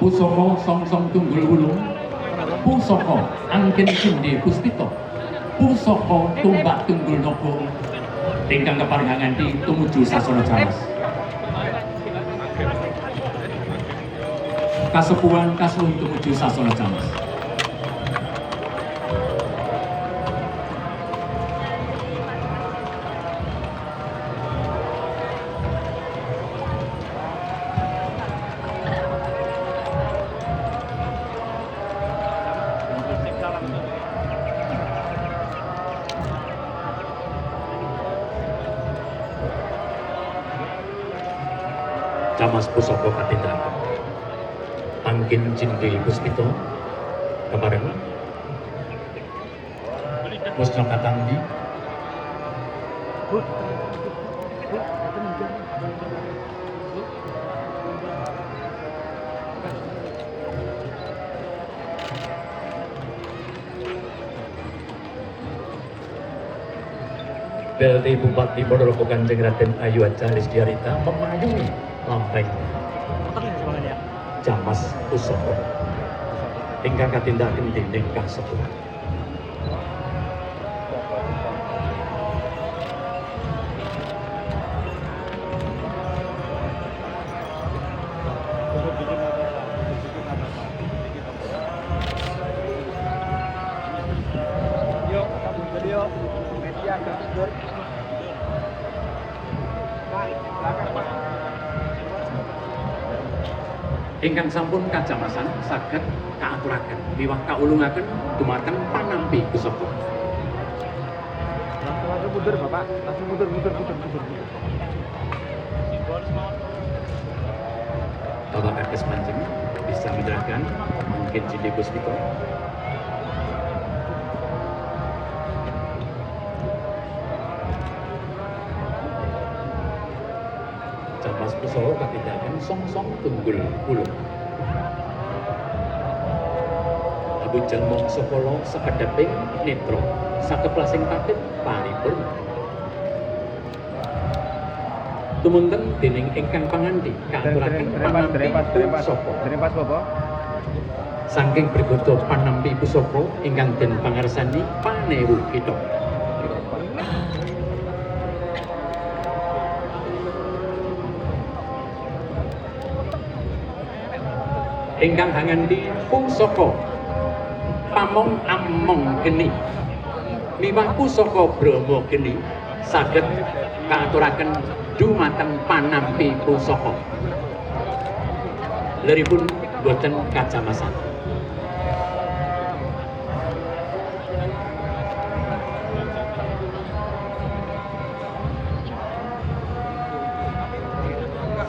Pusaka Songsong Tunggul Wulung, pusaka Angkin Cindhe Puspita, pusaka Tumbak Tunggul Naga ingkang keparinganti tumuju sasana Jamas. Kasepuhan kasuwun tumuju sasana Jamas. Jamas pusaka katindakan Angkin Cindhe Puspita kepareng Musna Katandi BLT Bupati Ponorogo Kanjeng Raden Ayu Aja Listiarita memayungi lampai Jamas pusaka ingkang katindakan dening kasepuhan. Ingkang sampun kajamasan saged kaaturaken miwah kaulungaken dumateng panampi pusaka. Langsung mundur Bapak, langsung mundur. Bapak Kades Manjeng bisa menyerahkan Angkin Cindhe Puspita. Jamas pusaka katindakan Songsong Tunggul Wulung. Abujeng mangsa kala sakedheping netra sakeplasing patih paripurna. Tumunten dening ingkang panganti kaaturaken panampi pusaka. Drepas Bapak. Saking brigada panampi pusaka ingkang den pangarsani Panewu Kita. Ingkang hanganti pusaka Pamong Among Geni miwah pusaka Brahma Geni saged kaaturaken dumateng panampi pusaka. Leripun boten kajamasan.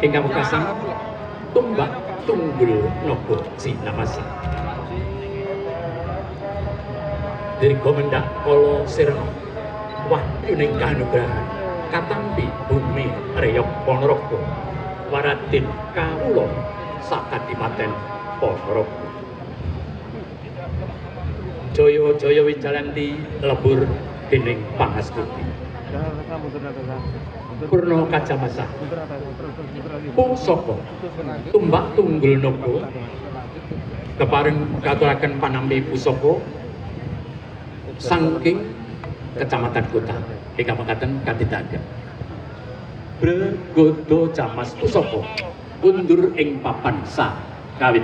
Ingkang pungkasan Tumbak Tunggul Naga Jinamasa. Dirga Mendak Kala Sirna wahyuning kanugrahan katampi bumi reyok Ponorogo waradin kawula sakadipaten Ponorogo. Jaya-jaya wijalanti lebur dening pangastuti. Purna kajamasan pusaka Tumbak Tunggul Naga kepareng katuraken panampi pusaka saking Kecamatan Kota ingkang mekaten katindakan Brigada Jamas pusaka mundur ing papan sakawit.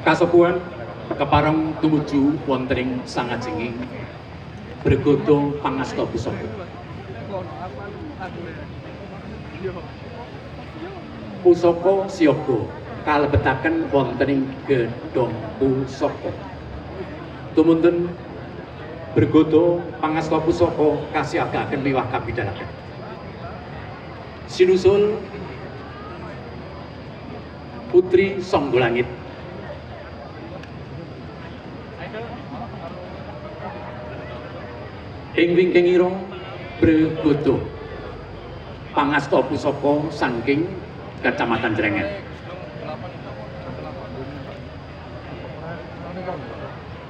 Kasepuhan kepareng tumuju wonten ing sangajenging Brigada Pangasta Pusaka. Pusaka siyaga kalebetaken wonten ing gedhong pusaka. Tumuntun Brigada Pangasta Pusaka kasiagaken miwah kabidalaken. Sinusul Putri Songgolangit. Ing wingkingira Brigada Pangasta Pusaka saking Kecamatan Jrengen.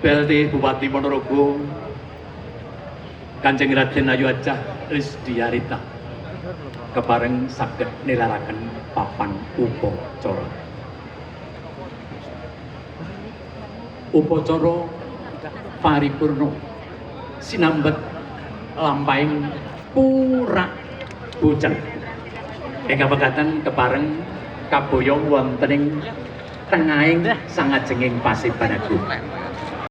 PLT Bupati Ponorogo Kanjeng Raden Ayu Acah Risdiarita kepareng saged nilaraken papan upacara. Upacara paripurna sinambet lampahing purak bujeng ingkang pegatan kepareng kaboyong wonten ing tengahing sangajenging Paseban Agung.